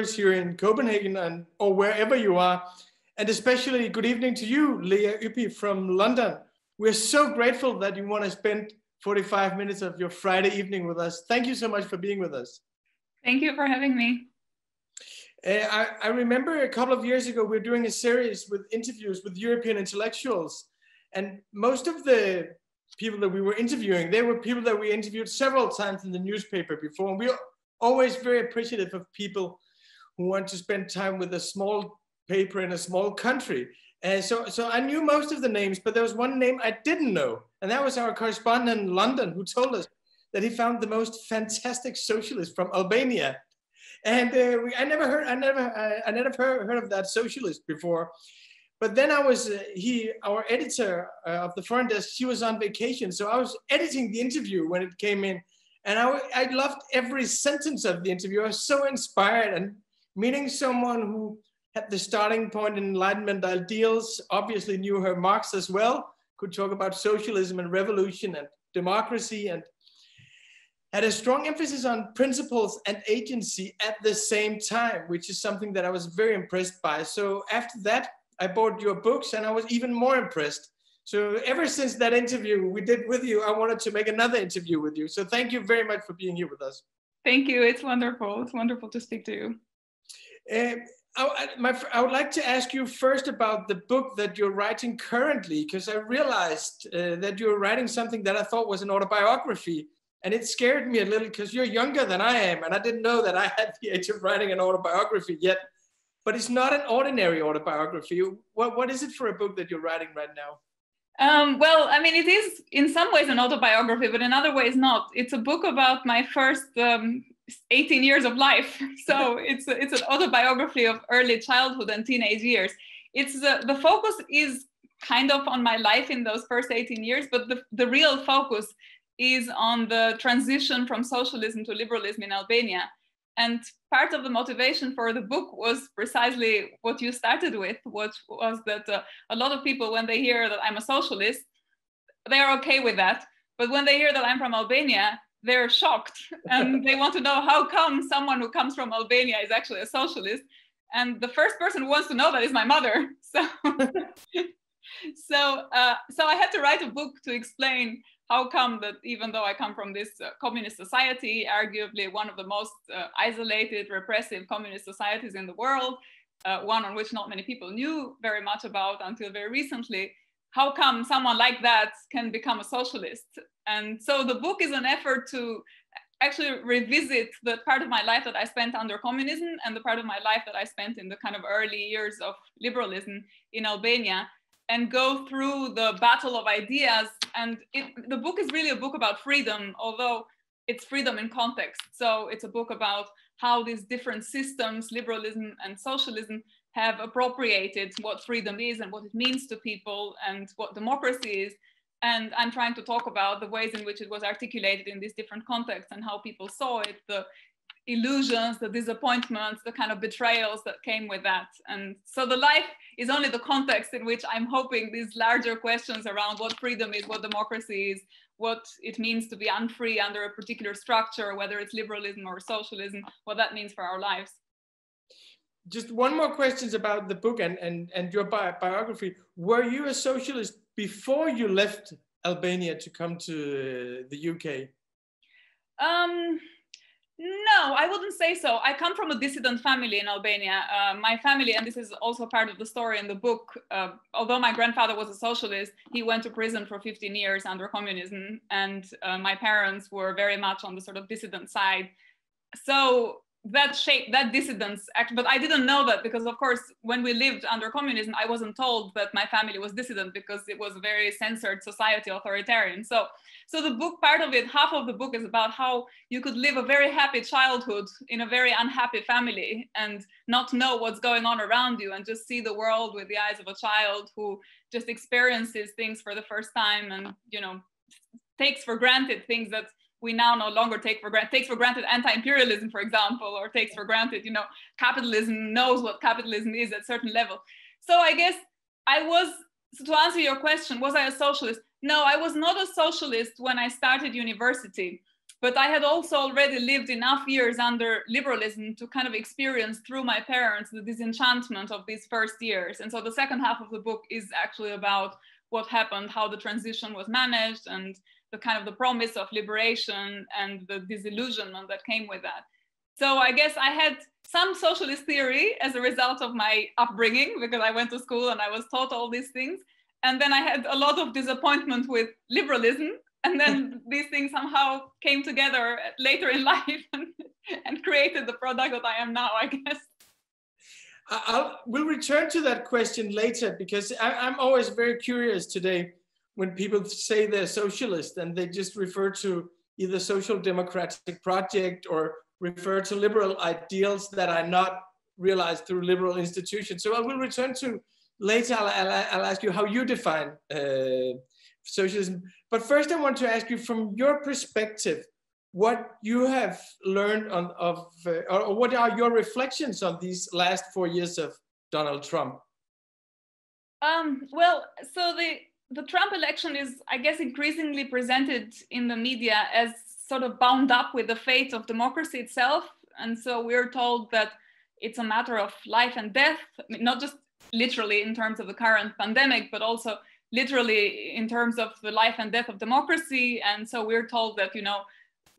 viewers here in Copenhagen and or wherever you are. And especially good evening to you, Lea Ypi from London. We're so grateful that you want to spend 45 minutes of your Friday evening with us. Thank you so much for being with us. Thank you for having me. I remember a couple of years ago, we were doing a series with interviews with European intellectuals. And most of the people that we were interviewing, they were people that we interviewed several times in the newspaper before. And we are always very appreciative of people who want to spend time with a small paper in a small country. So I knew most of the names, but there was one name I didn't know. And that was our correspondent in London who told us that he found the most fantastic socialist from Albania. And I never heard of that socialist before. But then our editor of the foreign desk, she was on vacation. So I was editing the interview when it came in. And I loved every sentence of the interview. I was so inspired, and meeting someone who had the starting point in Enlightenment ideals, obviously knew her Marx as well, could talk about socialism and revolution and democracy, and had a strong emphasis on principles and agency at the same time, which is something that I was very impressed by. So after that, I bought your books and I was even more impressed. So ever since that interview we did with you, I wanted to make another interview with you. So thank you very much for being here with us. Thank you. It's wonderful. It's wonderful to speak to you. I would like to ask you first about the book that you're writing currently, because I realized that you're writing something that I thought was an autobiography. And it scared me a little because you're younger than I am. And I didn't know that I had the age of writing an autobiography yet. But it's not an ordinary autobiography. What is it for a book that you're writing right now? Well, I mean, it is in some ways an autobiography, but in other ways not. It's a book about my first 18 years of life. So it's an autobiography of early childhood and teenage years. It's the focus is kind of on my life in those first 18 years, but the real focus is on the transition from socialism to liberalism in Albania. And part of the motivation for the book was precisely what you started with, which was that a lot of people, when they hear that I'm a socialist, they're okay with that. But when they hear that I'm from Albania, they're shocked. And they want to know how come someone who comes from Albania is actually a socialist. And the first person who wants to know that is my mother. So I had to write a book to explain how come that even though I come from this communist society, arguably one of the most isolated, repressive communist societies in the world, one on which not many people knew very much about until very recently, how come someone like that can become a socialist? And so the book is an effort to actually revisit the part of my life that I spent under communism and the part of my life that I spent in the kind of early years of liberalism in Albania, and go through the battle of ideas. And the book is really a book about freedom, although it's freedom in context. So it's a book about how these different systems, liberalism and socialism, have appropriated what freedom is and what it means to people and what democracy is. And I'm trying to talk about the ways in which it was articulated in these different contexts and how people saw it, the illusions, the disappointments, the kind of betrayals that came with that. And so the life is only the context in which I'm hoping these larger questions around what freedom is, what democracy is, what it means to be unfree under a particular structure, whether it's liberalism or socialism, what that means for our lives. Just one more question about the book and your biography. Were you a socialist before you left Albania to come to the UK? No, I wouldn't say so. I come from a dissident family in Albania. My family, and this is also part of the story in the book, although my grandfather was a socialist, he went to prison for 15 years under communism, and my parents were very much on the sort of dissident side. So that shaped that dissidence, but I didn't know that because, of course, when we lived under communism, I wasn't told that my family was dissident because it was a very censored society, authoritarian. So the book, part of it, half of the book is about how you could live a very happy childhood in a very unhappy family and not know what's going on around you and just see the world with the eyes of a child who just experiences things for the first time and, you know, takes for granted things that we now no longer take for granted, takes for granted anti-imperialism, for example, or takes for granted, you know, capitalism, knows what capitalism is at certain level. So I guess to answer your question, was I a socialist? No, I was not a socialist when I started university. But I had also already lived enough years under liberalism to kind of experience through my parents the disenchantment of these first years. And so the second half of the book is actually about what happened, how the transition was managed, and the kind of the promise of liberation and the disillusionment that came with that. So I guess I had some socialist theory as a result of my upbringing, because I went to school and I was taught all these things. And then I had a lot of disappointment with liberalism. And then these things somehow came together later in life and created the product that I am now, I guess. We'll return to that question later, because I'm always very curious today when people say they're socialist and they just refer to either social democratic project or refer to liberal ideals that are not realized through liberal institutions. So I will return to later. I'll ask you how you define socialism. But first I want to ask you, from your perspective, what you have learned or what are your reflections on these last 4 years of Donald Trump? Well, so the Trump election is, I guess, increasingly presented in the media as sort of bound up with the fate of democracy itself. And so we're told that it's a matter of life and death, I mean, not just literally in terms of the current pandemic, but also literally in terms of the life and death of democracy. And so we're told that,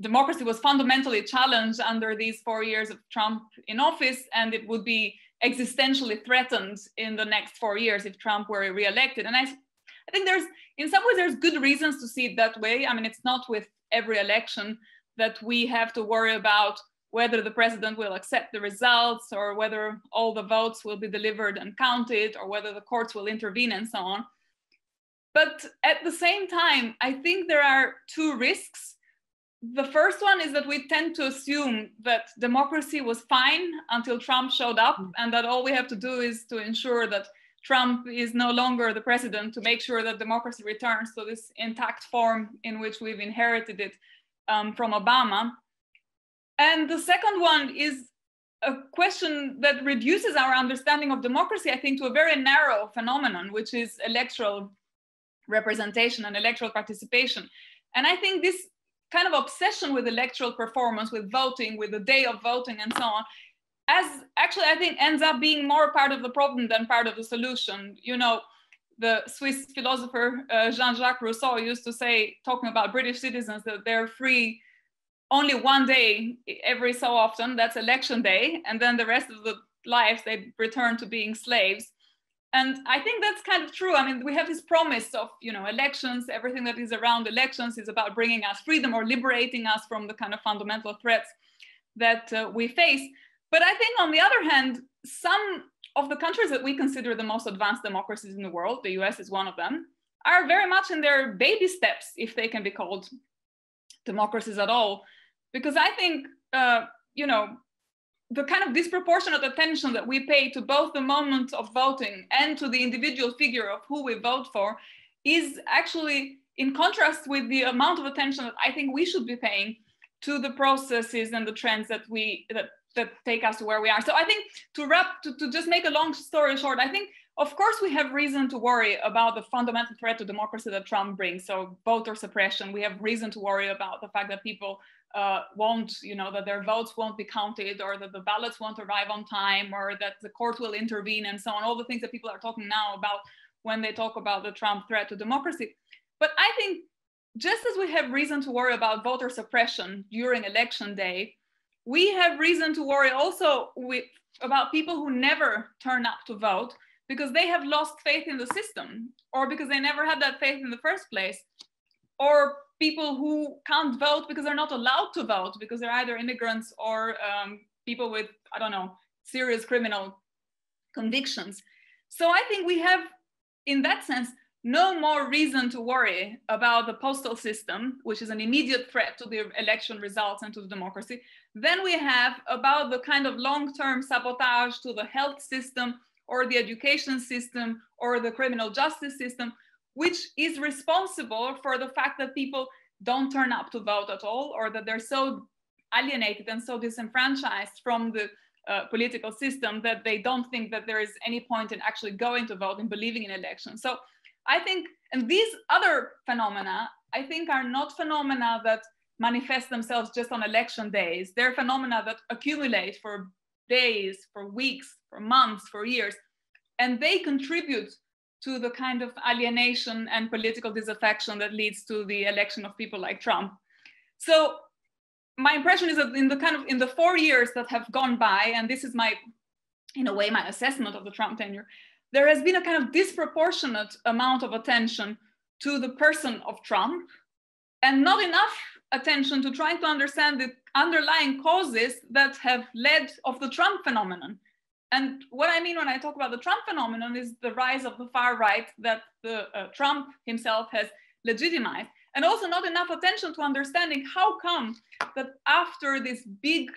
democracy was fundamentally challenged under these 4 years of Trump in office, and it would be existentially threatened in the next 4 years if Trump were re-elected. And I think in some ways, there's good reasons to see it that way. I mean, it's not with every election that we have to worry about whether the president will accept the results, or whether all the votes will be delivered and counted, or whether the courts will intervene and so on. But at the same time, I think there are two risks. The first one is that we tend to assume that democracy was fine until Trump showed up, and that all we have to do is to ensure that Trump is no longer the president, to make sure that democracy returns to this intact form in which we've inherited it from Obama. And the second one is a question that reduces our understanding of democracy, I think, to a very narrow phenomenon, which is electoral representation and electoral participation. And I think this kind of obsession with electoral performance, with voting, with the day of voting and so on, as actually I think ends up being more part of the problem than part of the solution. The Swiss philosopher Jean-Jacques Rousseau used to say, talking about British citizens, that they're free only one day every so often, that's election day, and then the rest of the lives they return to being slaves. And I think that's kind of true. I mean, we have this promise of, elections, everything that is around elections is about bringing us freedom or liberating us from the kind of fundamental threats that we face. But I think on the other hand, some of the countries that we consider the most advanced democracies in the world, the US is one of them, are very much in their baby steps, if they can be called democracies at all. Because I think, the kind of disproportionate attention that we pay to both the moment of voting and to the individual figure of who we vote for is actually in contrast with the amount of attention that I think we should be paying to the processes and the trends that take us to where we are. So I think to just make a long story short, I think, of course, we have reason to worry about the fundamental threat to democracy that Trump brings. So voter suppression, we have reason to worry about the fact that people that their votes won't be counted, or that the ballots won't arrive on time, or that the court will intervene and so on, all the things that people are talking now about when they talk about the Trump threat to democracy. But I think just as we have reason to worry about voter suppression during election day, we have reason to worry also about people who never turn up to vote because they have lost faith in the system, or because they never had that faith in the first place, or people who can't vote because they're not allowed to vote because they're either immigrants or people with, serious criminal convictions. So I think we have, in that sense, no more reason to worry about the postal system, which is an immediate threat to the election results and to the democracy, than we have about the kind of long-term sabotage to the health system or the education system or the criminal justice system, which is responsible for the fact that people don't turn up to vote at all, or that they're so alienated and so disenfranchised from the political system that they don't think that there is any point in actually going to vote and believing in elections. So I think, and these other phenomena, I think are not phenomena that manifest themselves just on election days. They're phenomena that accumulate for days, for weeks, for months, for years, and they contribute to the kind of alienation and political disaffection that leads to the election of people like Trump. So my impression is that in the 4 years that have gone by, and this is in a way, my assessment of the Trump tenure, there has been a kind of disproportionate amount of attention to the person of Trump, and not enough attention to trying to understand the underlying causes that have led of the Trump phenomenon. And what I mean when I talk about the Trump phenomenon is the rise of the far right that Trump himself has legitimized, and also not enough attention to understanding how come that after this big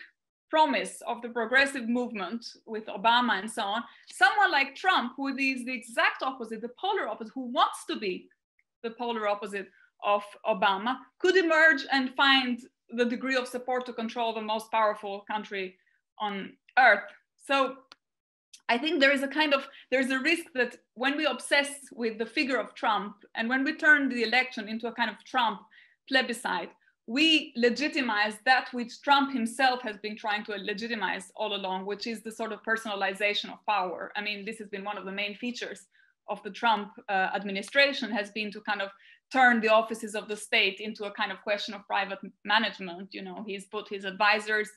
promise of the progressive movement with Obama and so on, someone like Trump, who is the exact opposite, the polar opposite, who wants to be the polar opposite of Obama, could emerge and find the degree of support to control the most powerful country on earth. So I think there's a risk that when we obsess with the figure of Trump, and when we turn the election into a kind of Trump plebiscite, we legitimize that which Trump himself has been trying to legitimize all along, which is the sort of personalization of power. I mean, this has been one of the main features of the Trump administration, has been to kind of turn the offices of the state into a kind of question of private management. You know, he's put his advisors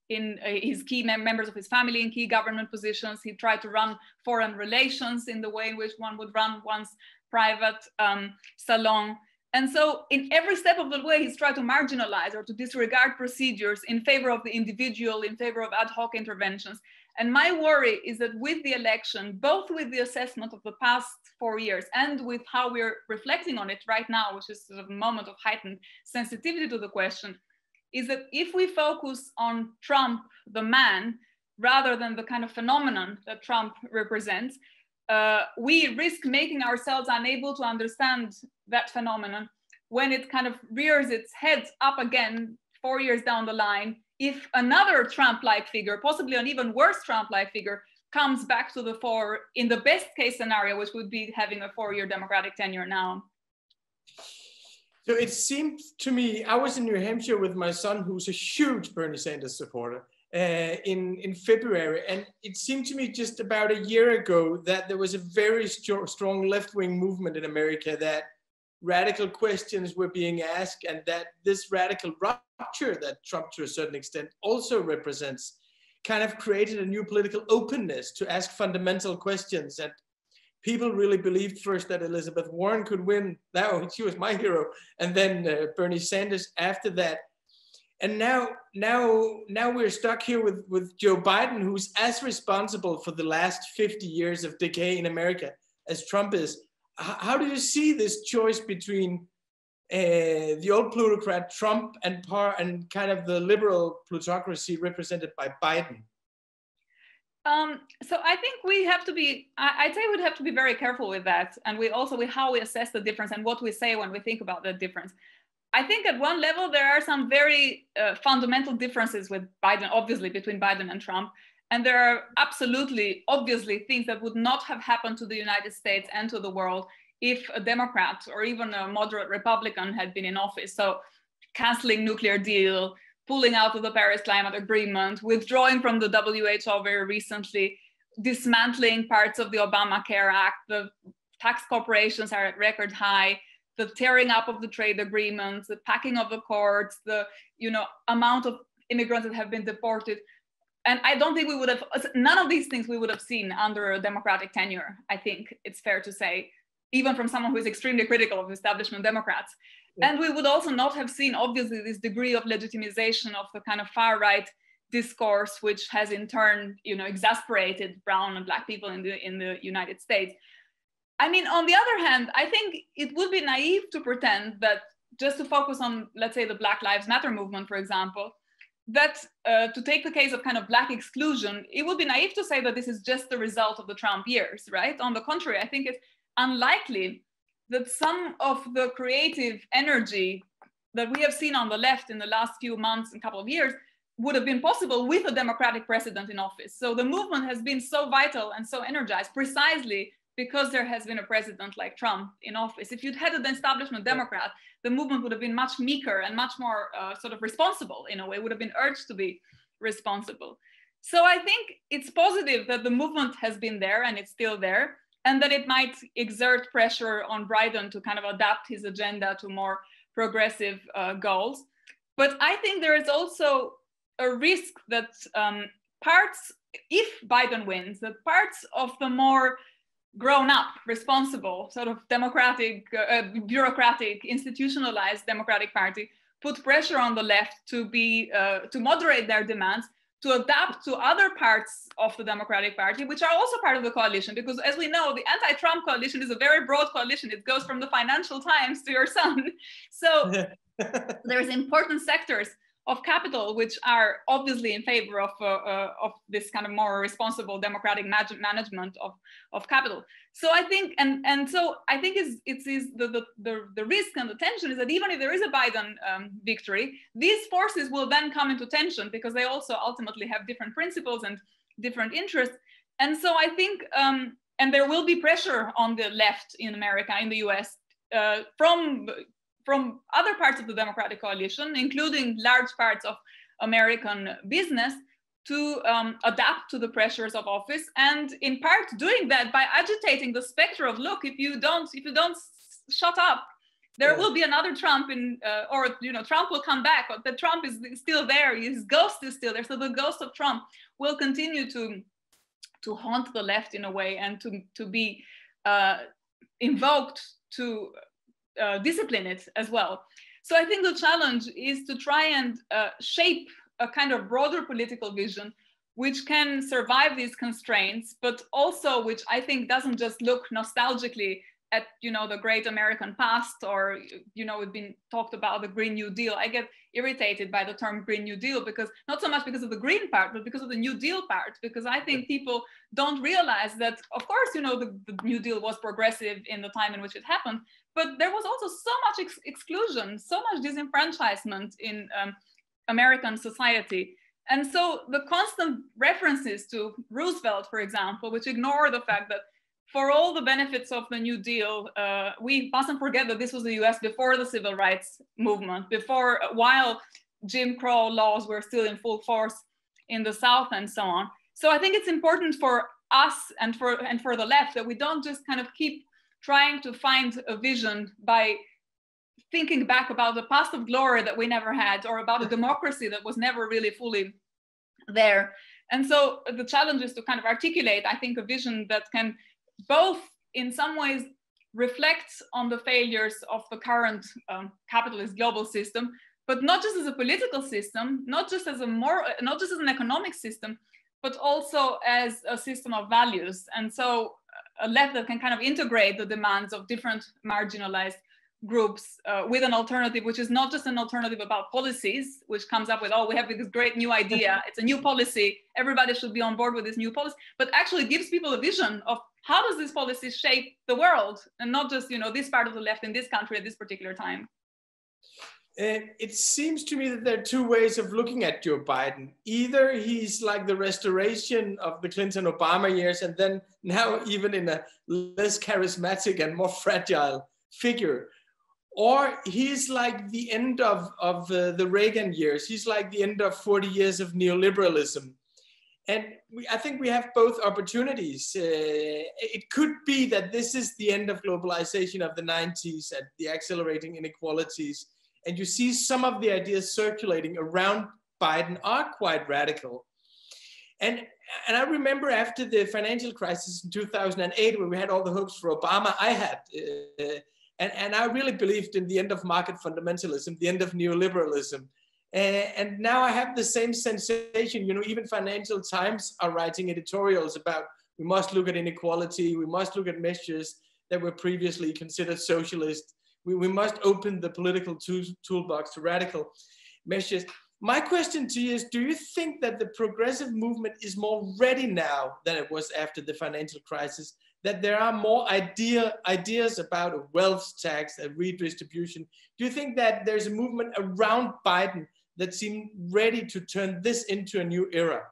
in his key members of his family in key government positions. He tried to run foreign relations in the way in which one would run one's private salon. And so in every step of the way, he's tried to marginalize or to disregard procedures in favor of the individual, in favor of ad hoc interventions. And my worry is that with the election, both with the assessment of the past 4 years and with how we're reflecting on it right now, which is sort of a moment of heightened sensitivity to the question, is that if we focus on Trump, the man, rather than the kind of phenomenon that Trump represents, we risk making ourselves unable to understand that phenomenon when it kind of rears its head up again 4 years down the line, if another Trump-like figure, possibly an even worse Trump-like figure, comes back to the fore in the best case scenario, which would be having a 4-year democratic tenure now. So it seemed to me, I was in New Hampshire with my son, who's a huge Bernie Sanders supporter, in February. And it seemed to me just about a year ago that there was a very strong left-wing movement in America, that radical questions were being asked, and that this radical rupture that Trump to a certain extent also represents kind of created a new political openness to ask fundamental questions. And people really believed first that Elizabeth Warren could win. She was my hero. And then Bernie Sanders after that. And now we're stuck here with Joe Biden, who's as responsible for the last 50 years of decay in America as Trump is. How do you see this choice between the old plutocrat Trump and kind of the liberal plutocracy represented by Biden? So I think we have to be, I'd say we'd have to be very careful with that. And we also with how we assess the difference and what we say when we think about the difference. I think at one level, there are some very fundamental differences with Biden, obviously between Biden and Trump. And there are absolutely, obviously things that would not have happened to the United States and to the world if a Democrat or even a moderate Republican had been in office. So canceling nuclear deal, pulling out of the Paris Climate Agreement, withdrawing from the WHO very recently, dismantling parts of the Obamacare Act, the tax corporations are at record high, the tearing up of the trade agreements, the packing of the courts, the amount of immigrants that have been deported. And I don't think we would have, none of these things we would have seen under a Democratic tenure, I think it's fair to say, even from someone who is extremely critical of establishment Democrats. Yeah. And we would also not have seen, obviously, this degree of legitimization of the kind of far-right discourse, which has in turn, exasperated brown and black people in the United States. I mean, on the other hand, I think it would be naive to pretend that just to focus on, let's say, the Black Lives Matter movement, for example, that to take the case of kind of black exclusion, it would be naive to say that this is just the result of the Trump years, right? On the contrary, I think it's unlikely that some of the creative energy that we have seen on the left in the last few months and couple of years would have been possible with a Democratic president in office. So the movement has been so vital and so energized precisely because there has been a president like Trump in office. If you'd had an establishment Democrat, the movement would have been much meeker and much more sort of responsible in a way, would have been urged to be responsible. So I think it's positive that the movement has been there and it's still there, and that it might exert pressure on Biden to kind of adapt his agenda to more progressive goals. But I think there is also a risk that if Biden wins, that parts of the more grown-up, responsible, sort of democratic, bureaucratic, institutionalized Democratic Party put pressure on the left to moderate their demands, to adapt to other parts of the Democratic Party, which are also part of the coalition, because as we know, the anti-Trump coalition is a very broad coalition. It goes from the Financial Times to your son. So there's important sectors of capital which are obviously in favor of this kind of more responsible democratic management of capital. So I think, so I think the risk and the tension is that even if there is a Biden victory, these forces will then come into tension because they also ultimately have different principles and different interests. And so I think, and there will be pressure on the left in America, in the US, from other parts of the Democratic coalition, including large parts of American business, to adapt to the pressures of office, and in part doing that by agitating the specter of, look, if you don't shut up, there will be another Trump or Trump will come back, but the Trump is still there, his ghost is still there, so the ghost of Trump will continue to haunt the left in a way, and to be invoked to discipline it as well. So I think the challenge is to try and shape a kind of broader political vision which can survive these constraints, but also which I think doesn't just look nostalgically at the great American past, or we've been talked about the Green New Deal. I get irritated by the term Green New Deal, because not so much because of the green part, but because of the New Deal part, because I think people don't realize that, of course, the New Deal was progressive in the time in which it happened, but there was also so much exclusion, so much disenfranchisement in American society. And so the constant references to Roosevelt, for example, which ignore the fact that for all the benefits of the New Deal, we mustn't forget that this was the US before the civil rights movement, while Jim Crow laws were still in full force in the South and so on. So I think it's important for us and for the left that we don't just kind of keep trying to find a vision by thinking back about the past of glory that we never had, or about a democracy that was never really fully there. And so the challenge is to kind of articulate, I think, a vision that can both in some ways reflect on the failures of the current capitalist global system, but not just as a political system, not just as an economic system, but also as a system of values. And so a left that can kind of integrate the demands of different marginalized groups with an alternative, which is not just an alternative about policies, which comes up with, oh, we have this great new idea, it's a new policy, everybody should be on board with this new policy, but actually gives people a vision of how does this policy shape the world, and not just this part of the left in this country at this particular time. It seems to me that there are two ways of looking at Joe Biden. Either he's like the restoration of the Clinton-Obama years, and then now even in a less charismatic and more fragile figure, or he's like the end of the Reagan years. He's like the end of 40 years of neoliberalism. And I think we have both opportunities. It could be that this is the end of globalization of the 90s and the accelerating inequalities. And you see some of the ideas circulating around Biden are quite radical. And I remember after the financial crisis in 2008, when we had all the hopes for Obama, and I really believed in the end of market fundamentalism, the end of neoliberalism. And now I have the same sensation, even Financial Times are writing editorials about, we must look at inequality, we must look at measures that were previously considered socialist, we must open the political toolbox to radical measures. My question to you is, do you think that the progressive movement is more ready now than it was after the financial crisis? That there are more ideas about a wealth tax, a redistribution? Do you think that there's a movement around Biden that seem ready to turn this into a new era?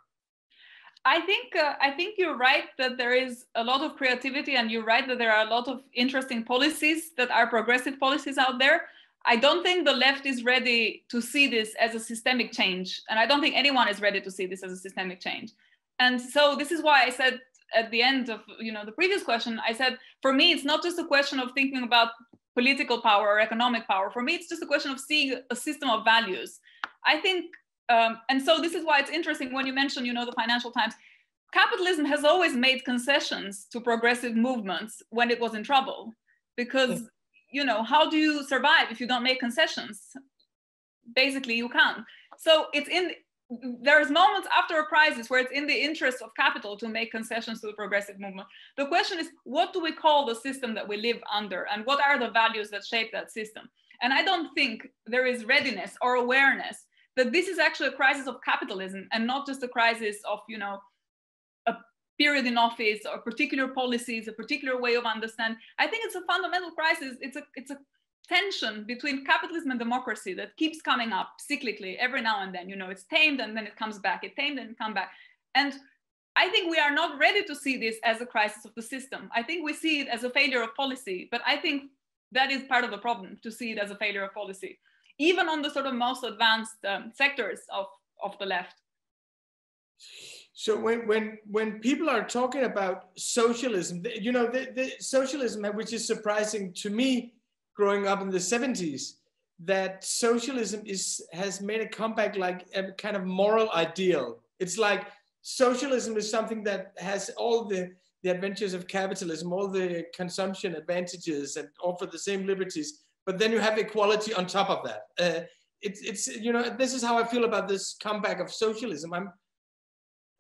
I think you're right that there is a lot of creativity, and you're right that there are a lot of interesting policies that are progressive policies out there. I don't think the left is ready to see this as a systemic change, and I don't think anyone is ready to see this as a systemic change. And so this is why I said at the end of the previous question, I said, for me, it's not just a question of thinking about political power or economic power. For me, it's just a question of seeing a system of values. I think, and so this is why it's interesting when you mention, the Financial Times. Capitalism has always made concessions to progressive movements when it was in trouble, because, how do you survive if you don't make concessions? Basically, you can't. So there's moments after a crisis where it's in the interest of capital to make concessions to the progressive movement. The question is, what do we call the system that we live under, and what are the values that shape that system? And I don't think there is readiness or awareness that this is actually a crisis of capitalism and not just a crisis of, a period in office or particular policies, a particular way of understanding. I think it's a fundamental crisis. It's a tension between capitalism and democracy that keeps coming up cyclically every now and then. It's tamed and then it comes back, it's tamed and it comes back. And I think we are not ready to see this as a crisis of the system. I think we see it as a failure of policy, but I think that is part of the problem, to see it as a failure of policy, even on the sort of most advanced sectors of the left. So when people are talking about socialism, the socialism, which is surprising to me, growing up in the 70s, that socialism has made a comeback like a kind of moral ideal. It's like socialism is something that has all the adventures of capitalism, all the consumption advantages, and offer the same liberties, but then you have equality on top of that. This is how I feel about this comeback of socialism.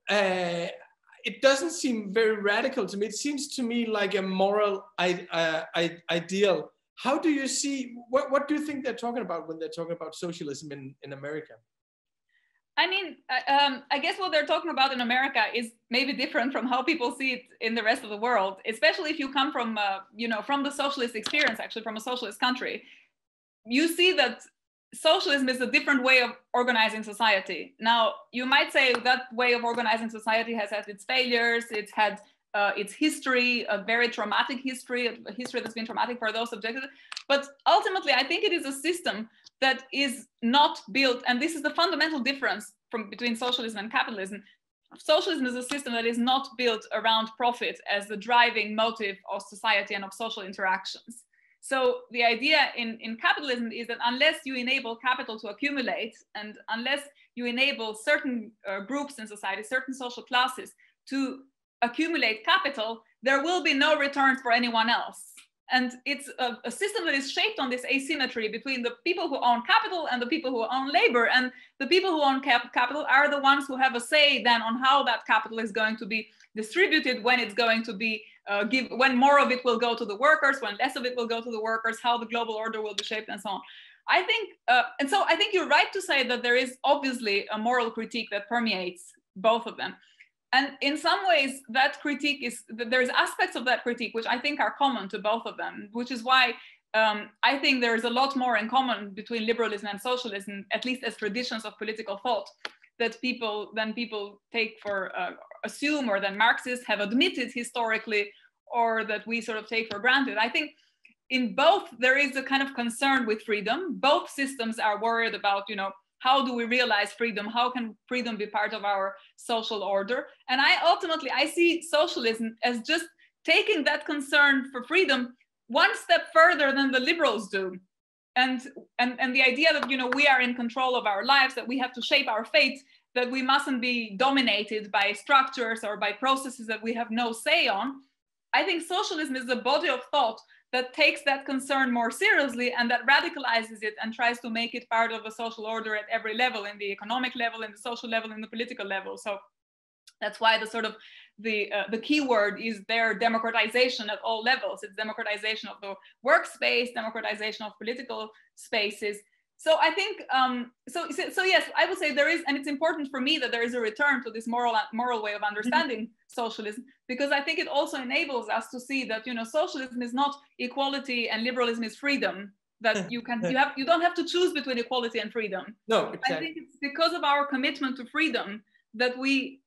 It doesn't seem very radical to me. It seems to me like a moral ideal. How do you see, what do you think they're talking about when they're talking about socialism in America? I mean, I guess what they're talking about in America is maybe different from how people see it in the rest of the world, especially if you come from, from the socialist experience, actually from a socialist country. You see that socialism is a different way of organizing society. Now, you might say that way of organizing society has had its failures, it's had its history, a very traumatic history, a history that's been traumatic for those subjected. But ultimately, I think it is a system that is not built, and this is the fundamental difference between socialism and capitalism. Socialism is a system that is not built around profit as the driving motive of society and of social interactions. So the idea in capitalism is that unless you enable capital to accumulate, and unless you enable certain groups in society, certain social classes to accumulate capital, there will be no returns for anyone else. And it's a system that is shaped on this asymmetry between the people who own capital and the people who own labor. And the people who own capital are the ones who have a say then on how that capital is going to be distributed, when it's going to be when more of it will go to the workers, when less of it will go to the workers, how the global order will be shaped, and so on. I think, and so I think you're right to say that there is obviously a moral critique that permeates both of them. And in some ways, that critique there's aspects of that critique which I think are common to both of them, which is why I think there's a lot more in common between liberalism and socialism, at least as traditions of political thought, that people take for assume, or that Marxists have admitted historically, or that we sort of take for granted. I think in both there is a kind of concern with freedom. Both systems are worried about, how do we realize freedom? How can freedom be part of our social order? And I see socialism as just taking that concern for freedom one step further than the liberals do. And the idea that, we are in control of our lives, that we have to shape our fate, that we mustn't be dominated by structures or by processes that we have no say on. I think socialism is a body of thought that takes that concern more seriously and that radicalizes it and tries to make it part of a social order at every level, in the economic level, in the social level, in the political level. So that's why the key word is their democratization at all levels. It's democratization of the workspace, democratization of political spaces. So I think, so yes, I would say there is, and it's important for me that there is a return to this moral way of understanding socialism, because I think it also enables us to see that, socialism is not equality and liberalism is freedom, that you don't have to choose between equality and freedom. No, exactly. I think it's because of our commitment to freedom that we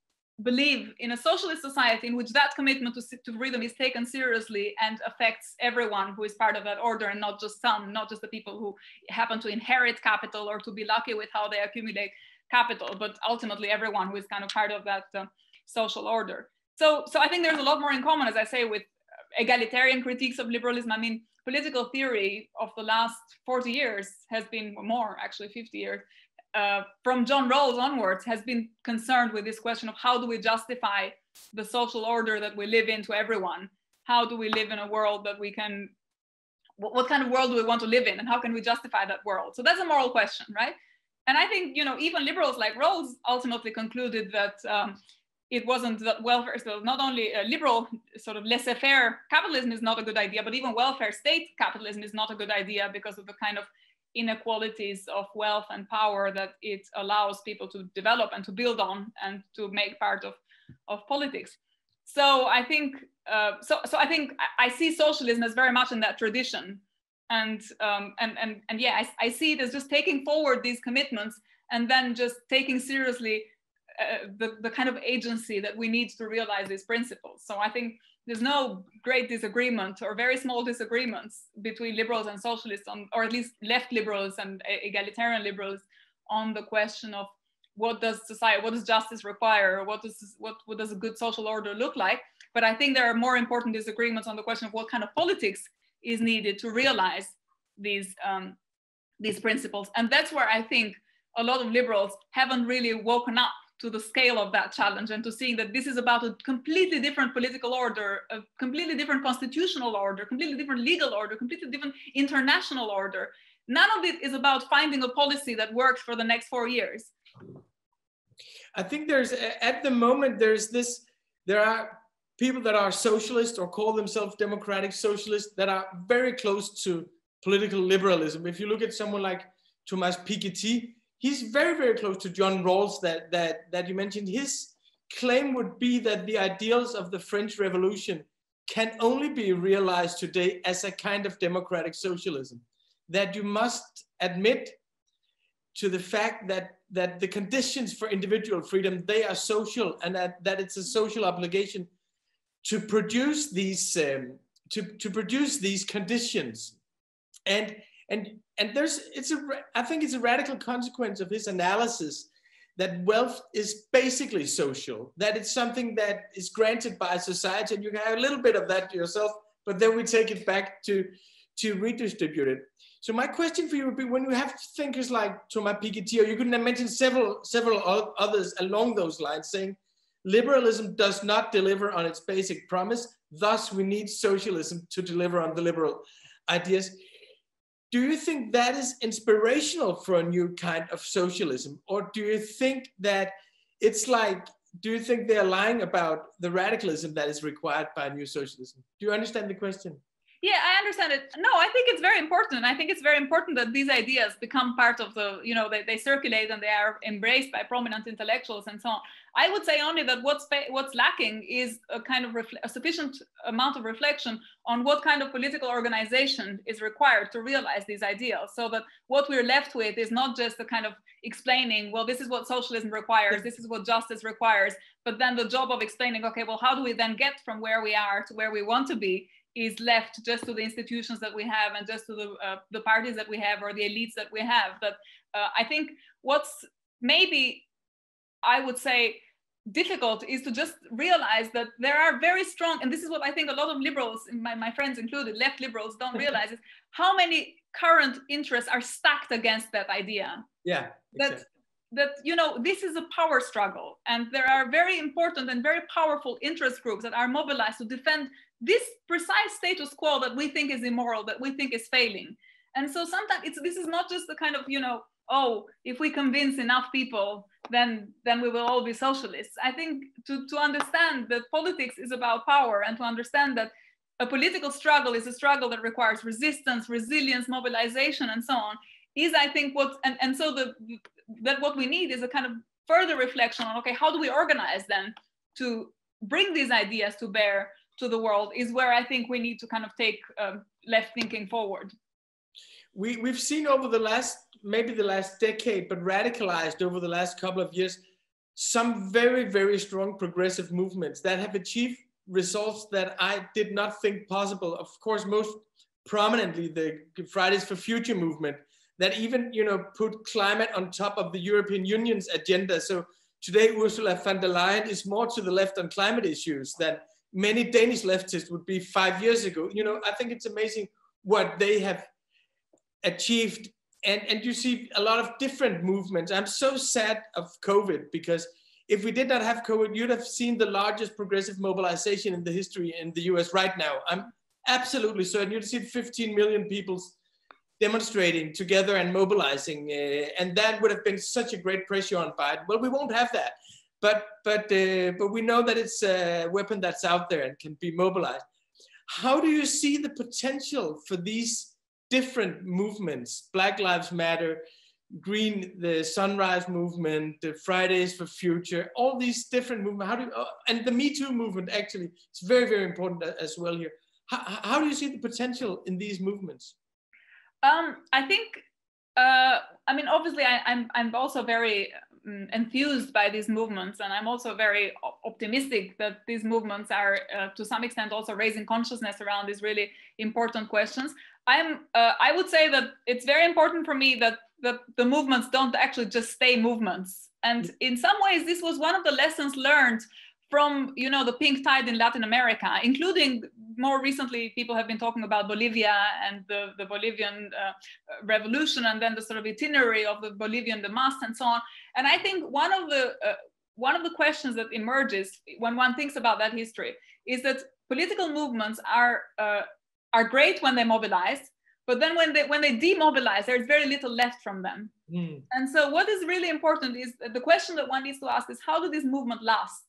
believe in a socialist society in which that commitment to freedom is taken seriously and affects everyone who is part of that order, and not just some, not just the people who happen to inherit capital or to be lucky with how they accumulate capital, but ultimately everyone who is kind of part of that social order. So I think there's a lot more in common, as I say, with egalitarian critiques of liberalism. I mean, political theory of the last 40 years has been more, actually 50 years, from John Rawls onwards, has been concerned with this question of how do we justify the social order that we live in to everyone? How do we live in a world that we can, what kind of world do we want to live in, and how can we justify that world? So that's a moral question, right? And I think, you know, even liberals like Rawls ultimately concluded that it wasn't that welfare, so not only a liberal sort of laissez-faire capitalism is not a good idea, but even welfare state capitalism is not a good idea because of the kind of inequalities of wealth and power that it allows people to develop and to build on and to make part of politics. So I think, I think I see socialism as very much in that tradition. And yeah, I see it as just taking forward these commitments and then just taking seriously the kind of agency that we need to realize these principles. So I think there's no great disagreement or very small disagreements between liberals and socialists, or at least left liberals and egalitarian liberals, on the question of what does society, what does justice require, what does a good social order look like. But I think there are more important disagreements on the question of what kind of politics is needed to realize these principles. And that's where I think a lot of liberals haven't really woken up to the scale of that challenge, and to seeing that this is about a completely different political order, a completely different constitutional order, completely different legal order, completely different international order. None of it is about finding a policy that works for the next 4 years. I think there's, at the moment, there are people that are socialists or call themselves democratic socialists that are very close to political liberalism. If you look at someone like Thomas Piketty, he's very, very close to John Rawls that you mentioned. His claim would be that the ideals of the French Revolution can only be realized today as a kind of democratic socialism. That you must admit to the fact that the conditions for individual freedom, they are social, and that it's a social obligation to produce these conditions. And I think it's a radical consequence of his analysis that wealth is basically social, that it's something that is granted by society, and you can have a little bit of that yourself, but then we take it back to redistribute it. So my question for you would be, when you have thinkers like Thomas Piketty, or you could mention several others along those lines, saying liberalism does not deliver on its basic promise, thus we need socialism to deliver on the liberal ideas. Do you think that is inspirational for a new kind of socialism? Or do you think that it's like, do you think they're lying about the radicalism that is required by a new socialism? Do you understand the question? Yeah, I understand it. No, I think it's very important. I think it's very important that these ideas become part of the, you know, they circulate and they are embraced by prominent intellectuals and so on. I would say only that what's lacking is a kind of a sufficient amount of reflection on what kind of political organization is required to realize these ideals. So that what we're left with is not just a kind of explaining, well, this is what socialism requires, this is what justice requires, but then the job of explaining, okay, well, how do we then get from where we are to where we want to be, is left just to the institutions that we have and just to the parties that we have or the elites that we have. But I think what's maybe, I would say, difficult is to just realize that there are very strong, and this is what I think a lot of liberals, my friends included, left liberals, don't realize, is how many current interests are stacked against that idea. Yeah, exactly. That, you know, this is a power struggle, and there are very important and very powerful interest groups that are mobilized to defend this precise status quo that we think is immoral, that we think is failing. And so sometimes this is not just the kind of, you know, oh, if we convince enough people, then we will all be socialists. I think to understand that politics is about power, and to understand that a political struggle is a struggle that requires resistance, resilience, mobilization, and so on, is, I think, what we need is a kind of further reflection on, okay, how do we organize then to bring these ideas to bear to the world, is where I think we need to kind of take left thinking forward. We've seen over the last, maybe the last decade, but radicalized over the last couple of years, some very, very strong progressive movements that have achieved results that I did not think possible. Of course, most prominently the Fridays for Future movement that even, you know, put climate on top of the European Union's agenda. So today Ursula von der Leyen is more to the left on climate issues than many Danish leftists would be 5 years ago. You know, I think it's amazing what they have achieved. And you see a lot of different movements. I'm so sad of COVID, because if we did not have COVID, you'd have seen the largest progressive mobilization in the history in the US right now. I'm absolutely certain you'd see 15 million people demonstrating together and mobilizing. And that would have been such a great pressure on Biden. Well, we won't have that. But we know that it's a weapon that's out there and can be mobilized. How do you see the potential for these different movements, Black Lives Matter, Green, the Sunrise Movement, the Fridays for Future, all these different movements, and the Me Too movement, actually, it's very, very important as well here. How do you see the potential in these movements? I think, I mean, obviously, I'm also very enthused by these movements, and I'm also very optimistic that these movements are to some extent also raising consciousness around these really important questions. I would say that it's very important for me that the movements don't actually just stay movements. And in some ways, this was one of the lessons learned from, you know, the pink tide in Latin America, including more recently, people have been talking about Bolivia and the Bolivian revolution, and then the sort of itinerary of the Bolivian demise and so on. And I think one of the questions that emerges when one thinks about that history is that political movements are great when they mobilize, but then when they demobilize, there's very little left from them. And so what is really important is the question that one needs to ask is, how do these movements last?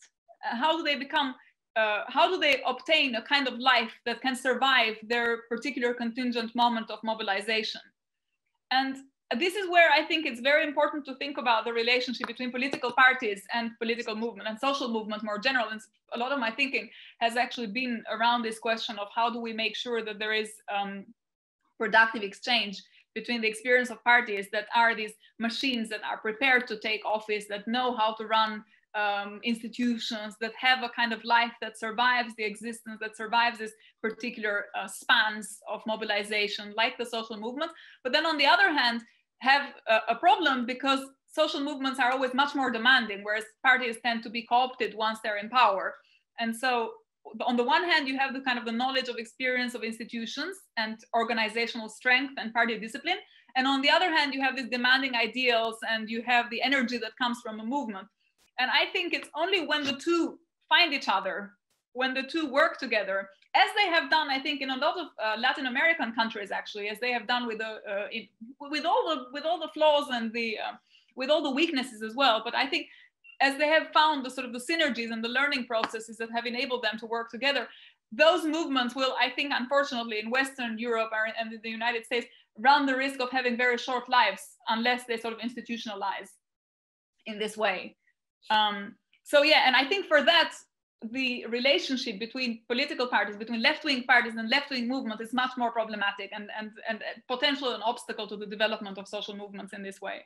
How do they become, how do they obtain a kind of life that can survive their particular contingent moment of mobilization? And this is where I think it's very important to think about the relationship between political parties and political movement and social movement more general. And a lot of my thinking has actually been around this question of how do we make sure that there is productive exchange between the experience of parties that are these machines that are prepared to take office, that know how to run institutions, that have a kind of life that survives the existence, that survives this particular spans of mobilization, like the social movement. But then on the other hand, have a problem because social movements are always much more demanding, whereas parties tend to be co-opted once they're in power. And so on the one hand, you have the kind of the knowledge of experience of institutions and organizational strength and party discipline. And on the other hand, you have these demanding ideals and you have the energy that comes from a movement. And I think it's only when the two find each other, when the two work together, as they have done, I think, in a lot of Latin American countries, actually, as they have done with all the flaws and with all the weaknesses as well. But I think as they have found the sort of the synergies and the learning processes that have enabled them to work together, those movements will, I think, unfortunately, in Western Europe and in the United States, run the risk of having very short lives unless they sort of institutionalize in this way. So yeah, and I think for that, the relationship between political parties, between left-wing parties and left-wing movement is much more problematic and potentially an obstacle to the development of social movements in this way.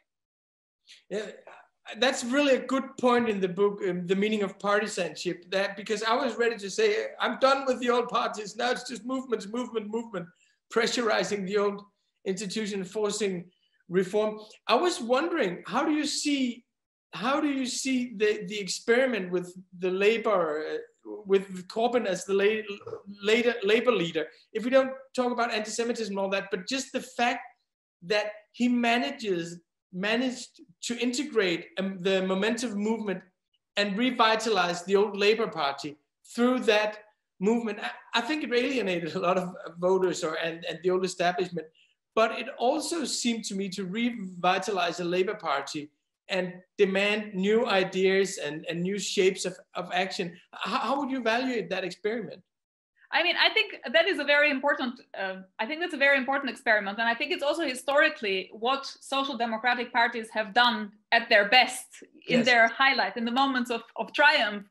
Yeah, that's really a good point in the book, The Meaning of Partisanship, that because I was ready to say, I'm done with the old parties, now it's just movement, pressurizing the old institution, forcing reform. I was wondering, how do you see the experiment with the labor, with Corbyn as the labor leader? If we don't talk about anti-Semitism and all that, but just the fact that he managed to integrate the Momentum movement and revitalize the old Labour Party through that movement, I think it alienated a lot of voters and the old establishment, but it also seemed to me to revitalize the Labour Party and demand new ideas and new shapes of action. How would you evaluate that experiment? I mean, I think that is a very important, I think that's a very important experiment. And I think it's also historically what social democratic parties have done at their best, in their highlight, in the moments of triumph,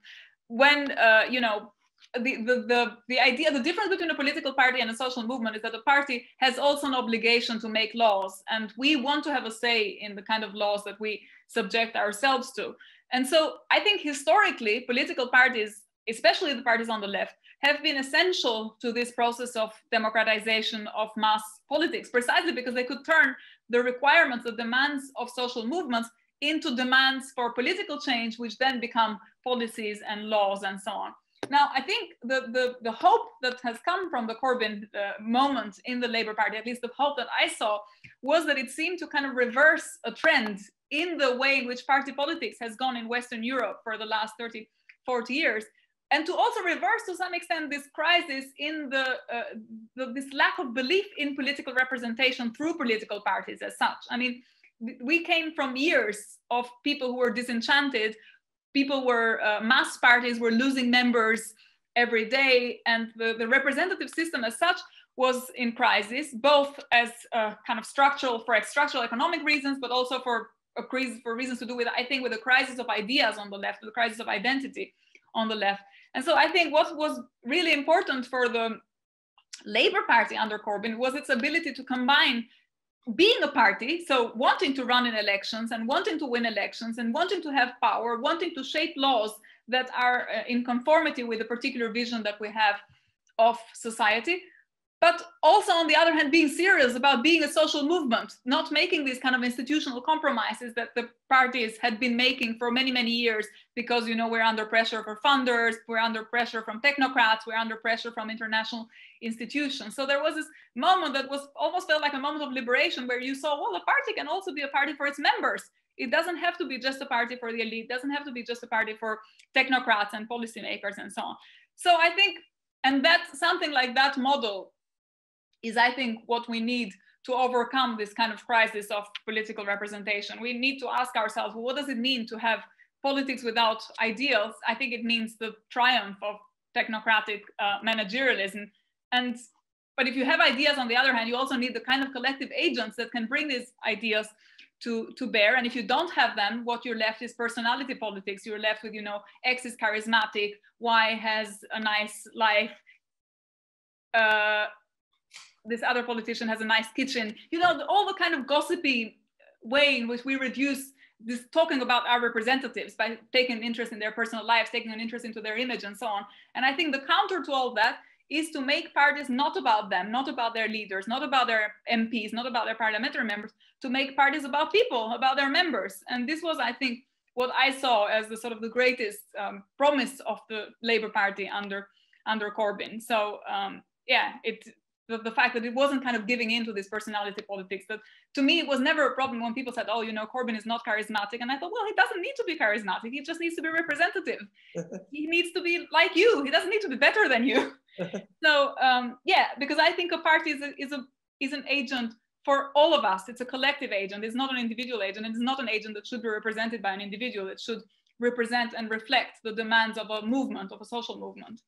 when, you know, the idea, the difference between a political party and a social movement is that a party has also an obligation to make laws, and we want to have a say in the kind of laws that we subject ourselves to. And so I think historically, political parties, especially the parties on the left, have been essential to this process of democratization of mass politics, precisely because they could turn the requirements, the demands of social movements into demands for political change, which then become policies and laws and so on. Now, I think the hope that has come from the Corbyn moment in the Labour Party, at least the hope that I saw, was that it seemed to kind of reverse a trend in the way in which party politics has gone in Western Europe for the last 30, 40 years, and to also reverse to some extent this crisis in this lack of belief in political representation through political parties as such. I mean, we came from years of people who were disenchanted. People were, mass parties were losing members every day, and the representative system as such was in crisis, both as kind of structural economic reasons, but also for reasons to do with, I think, with the crisis of ideas on the left, the crisis of identity on the left. And so I think what was really important for the Labour Party under Corbyn was its ability to combine being a party, so wanting to run in elections and wanting to win elections and wanting to have power, wanting to shape laws that are in conformity with a particular vision that we have of society, but also on the other hand, being serious about being a social movement, not making these kind of institutional compromises that the parties had been making for many, many years, because, you know, we're under pressure for funders, we're under pressure from technocrats, we're under pressure from international institutions. So there was this moment that was almost felt like a moment of liberation, where you saw, well, a party can also be a party for its members. It doesn't have to be just a party for the elite, it doesn't have to be just a party for technocrats and policymakers and so on. So I think, and that's something like that model is, I think, what we need to overcome this kind of crisis of political representation. We need to ask ourselves, well, what does it mean to have politics without ideals? I think it means the triumph of technocratic managerialism. But if you have ideas, on the other hand, you also need the kind of collective agents that can bring these ideas to bear. And if you don't have them, what you're left is personality politics. You're left with, you know, X is charismatic, Y has a nice life, this other politician has a nice kitchen. You know, all the kind of gossipy way in which we reduce this talking about our representatives by taking an interest in their personal lives, taking an interest into their image and so on. And I think the counter to all that is to make parties not about them, not about their leaders, not about their MPs, not about their parliamentary members, to make parties about people, about their members. And this was, I think, what I saw as the sort of the greatest promise of the Labour Party under Corbyn. So yeah, the fact that it wasn't kind of giving in to this personality politics, that to me it was never a problem when people said, oh, you know, Corbyn is not charismatic. And I thought, well, he doesn't need to be charismatic. He just needs to be representative. He needs to be like you. He doesn't need to be better than you. So yeah, because I think a party is an agent for all of us. It's a collective agent. It's not an individual agent. It's not an agent that should be represented by an individual. It should represent and reflect the demands of a movement, of a social movement.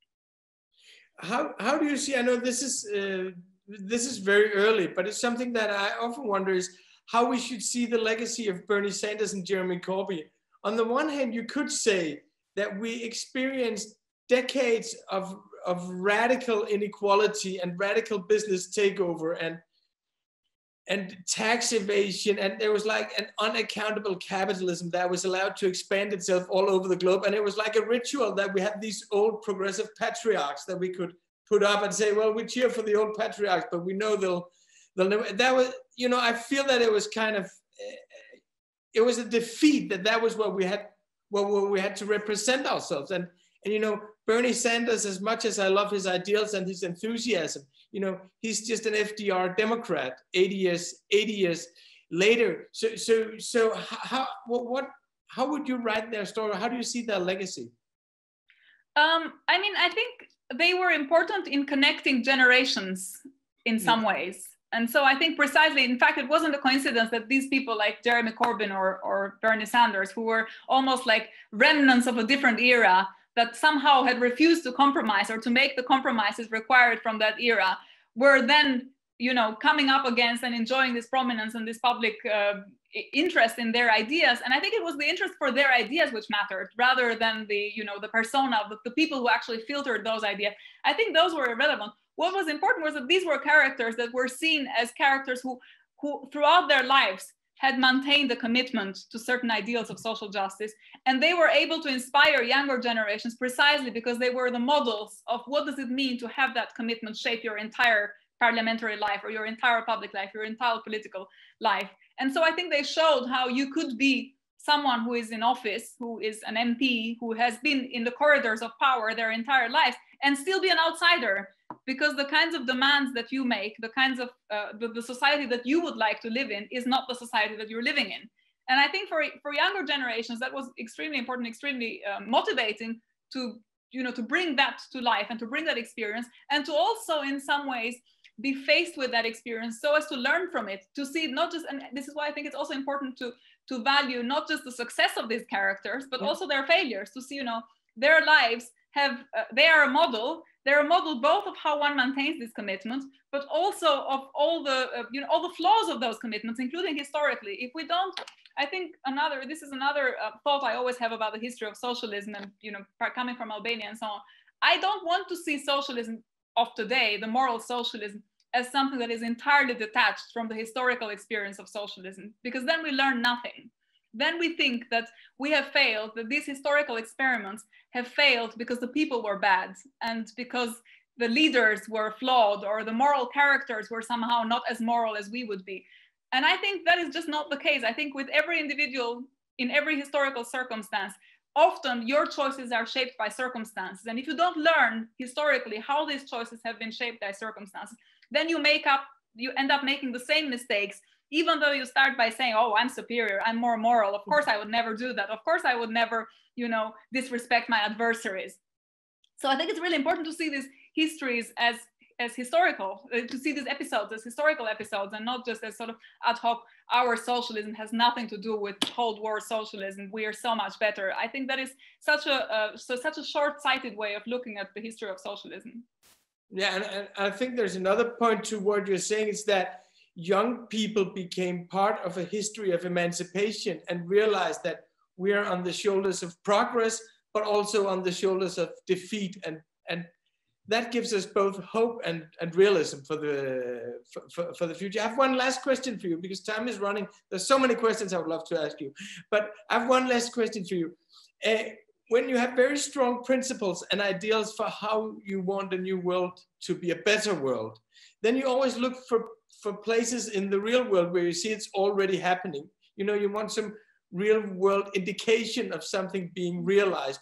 How do you see? I know this is very early, but it's something that I often wonder is how we should see the legacy of Bernie Sanders and Jeremy Corbyn. On the one hand, you could say that we experienced decades of radical inequality and radical business takeover and tax evasion, and there was like an unaccountable capitalism that was allowed to expand itself all over the globe. And it was like a ritual that we had these old progressive patriarchs that we could put up and say, well, we cheer for the old patriarchs, but we know they'll never. That was, you know, I feel that it was kind of, it was a defeat that was what we had to represent ourselves. And you know, Bernie Sanders, as much as I love his ideals and his enthusiasm, you know, he's just an FDR Democrat 80 years later. So how would you write their story? How do you see their legacy? I mean, I think they were important in connecting generations in some ways. And so I think precisely, in fact, it wasn't a coincidence that these people like Jeremy Corbyn or Bernie Sanders, who were almost like remnants of a different era, that somehow had refused to compromise or to make the compromises required from that era, were then you know, coming up against and enjoying this prominence and this public interest in their ideas. And I think it was the interest for their ideas which mattered, rather than the, you know, the persona of the people who actually filtered those ideas. I think those were irrelevant. What was important was that these were characters that were seen as characters who throughout their lives had maintained the commitment to certain ideals of social justice. And they were able to inspire younger generations precisely because they were the models of what does it mean to have that commitment shape your entire parliamentary life or your entire public life, your entire political life. And so I think they showed how you could be someone who is in office, who is an MP, who has been in the corridors of power their entire life, and still be an outsider, because the kinds of demands that you make, the kinds of the society that you would like to live in is not the society that you're living in. And I think for younger generations, that was extremely important, extremely motivating to, you know, to bring that to life and to bring that experience, and to also in some ways be faced with that experience so as to learn from it, to see not just, and this is why I think it's also important to value not just the success of these characters, but also their failures, to see, you know, their lives have, they are a model. They're a model both of how one maintains this commitment, but also of all the, you know, all the flaws of those commitments, including historically. If we don't, I think this is another thought I always have about the history of socialism, and, you know, coming from Albania and so on. I don't want to see socialism of today, the moral socialism, as something that is entirely detached from the historical experience of socialism, because then we learn nothing. Then we think that we have failed, that these historical experiments have failed because the people were bad and because the leaders were flawed, or the moral characters were somehow not as moral as we would be. And I think that is just not the case. I think with every individual, in every historical circumstance, often your choices are shaped by circumstances. And if you don't learn historically how these choices have been shaped by circumstances, then you end up making the same mistakes, even though you start by saying, oh, I'm superior, I'm more moral. Of course, I would never do that. Of course, I would never, you know, disrespect my adversaries. So I think it's really important to see these histories as historical, to see these episodes as historical episodes, and not just as sort of ad hoc, our socialism has nothing to do with Cold War socialism, we are so much better. I think that is such a short-sighted way of looking at the history of socialism. Yeah, and I think there's another point to what you're saying, is that young people became part of a history of emancipation and realized that we are on the shoulders of progress, but also on the shoulders of defeat. And that gives us both hope and realism for the future. I have one last question for you, because time is running. There's so many questions I would love to ask you, but I have one last question for you. When you have very strong principles and ideals for how you want the new world to be a better world, then you always look for places in the real world where you see it's already happening. You know, you want some real world indication of something being realized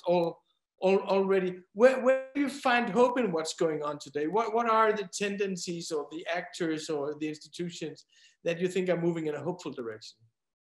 already. Where do you find hope in what's going on today? What are the tendencies or the actors or the institutions that you think are moving in a hopeful direction?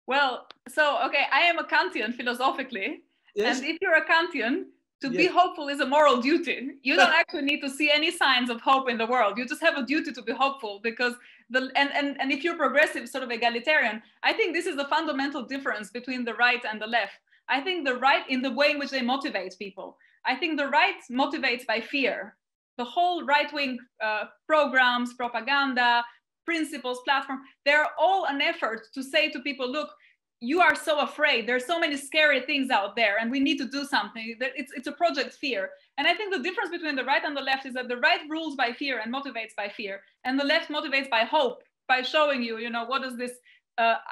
Well, so, okay, I am a Kantian philosophically. Yes. And if you're a Kantian, to be hopeful is a moral duty. You don't actually need to see any signs of hope in the world. You just have a duty to be hopeful, because and if you're progressive, sort of egalitarian, I think this is the fundamental difference between the right and the left. I think the right, in the way in which they motivate people, I think the right motivates by fear. The whole right-wing programs, propaganda, principles, platform, they're all an effort to say to people, look, you are so afraid. There's so many scary things out there, and we need to do something. It's a project fear. And I think the difference between the right and the left is that the right rules by fear and motivates by fear, and the left motivates by hope, by showing you, you know, what does this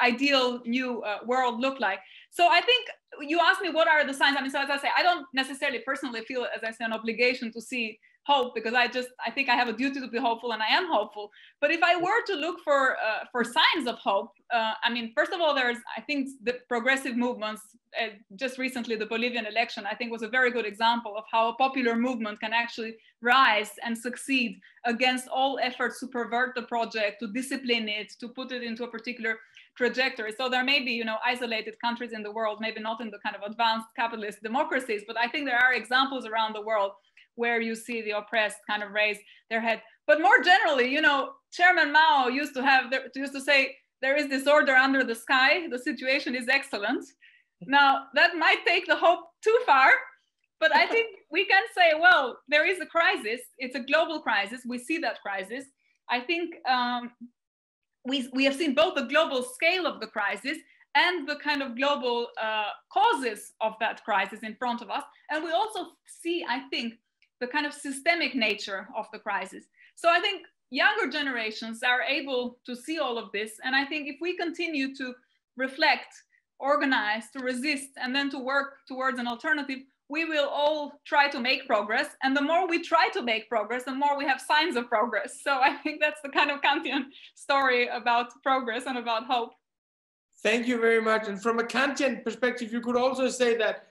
ideal new world look like. So I think you asked me what are the signs. I mean, so as I say, I don't necessarily personally feel, as I say, an obligation to see hope, because I think I have a duty to be hopeful, and I am hopeful. But if I were to look for signs of hope, I mean, first of all, I think the progressive movements, just recently the Bolivian election, I think was a very good example of how a popular movement can actually rise and succeed against all efforts to pervert the project, to discipline it, to put it into a particular trajectory. So there may be, you know, isolated countries in the world, maybe not in the kind of advanced capitalist democracies, but I think there are examples around the world where you see the oppressed kind of raise their head. But more generally, you know, Chairman Mao used to say, there is disorder under the sky, the situation is excellent. Now, that might take the hope too far, but I think we can say, well, there is a crisis. It's a global crisis. We see that crisis. I think we have seen both the global scale of the crisis and the kind of global causes of that crisis in front of us. And we also see, I think, the kind of systemic nature of the crisis. So I think younger generations are able to see all of this. And I think if we continue to reflect, organize, to resist, and then to work towards an alternative, we will all try to make progress. And the more we try to make progress, the more we have signs of progress. So I think that's the kind of Kantian story about progress and about hope. Thank you very much. And from a Kantian perspective, you could also say that,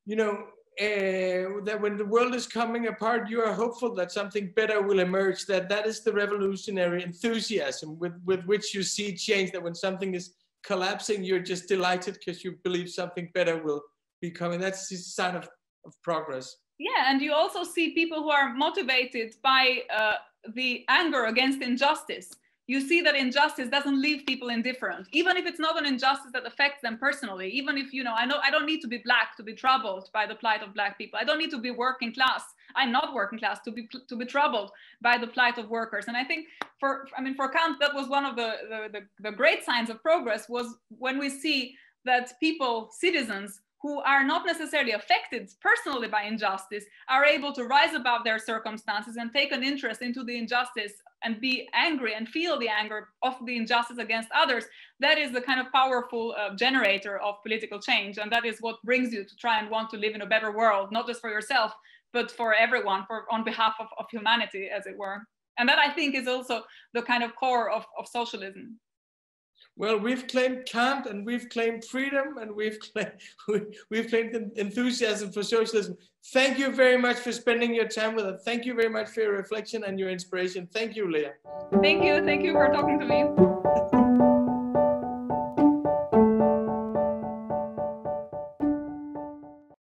you know, that when the world is coming apart, you are hopeful that something better will emerge, that is the revolutionary enthusiasm with which you see change, that when something is collapsing, you're just delighted because you believe something better will be coming. That's the sign of progress. Yeah, and you also see people who are motivated by the anger against injustice. You see that injustice doesn't leave people indifferent, even if it's not an injustice that affects them personally. Even if, you know, I don't need to be black to be troubled by the plight of black people. I don't need to be working class. I'm not working class to be troubled by the plight of workers. And I think for Kant, that was one of the great signs of progress, was when we see that people, citizens, who are not necessarily affected personally by injustice, are able to rise above their circumstances and take an interest into the injustice and be angry and feel the anger of the injustice against others. That is the kind of powerful generator of political change. And that is what brings you to try and want to live in a better world, not just for yourself, but for everyone, on behalf of humanity, as it were. And that, I think, is also the kind of core of socialism. Well, we've claimed Kant, and we've claimed freedom, and we've claimed enthusiasm for socialism. Thank you very much for spending your time with us. Thank you very much for your reflection and your inspiration. Thank you, Lea. Thank you for talking to me.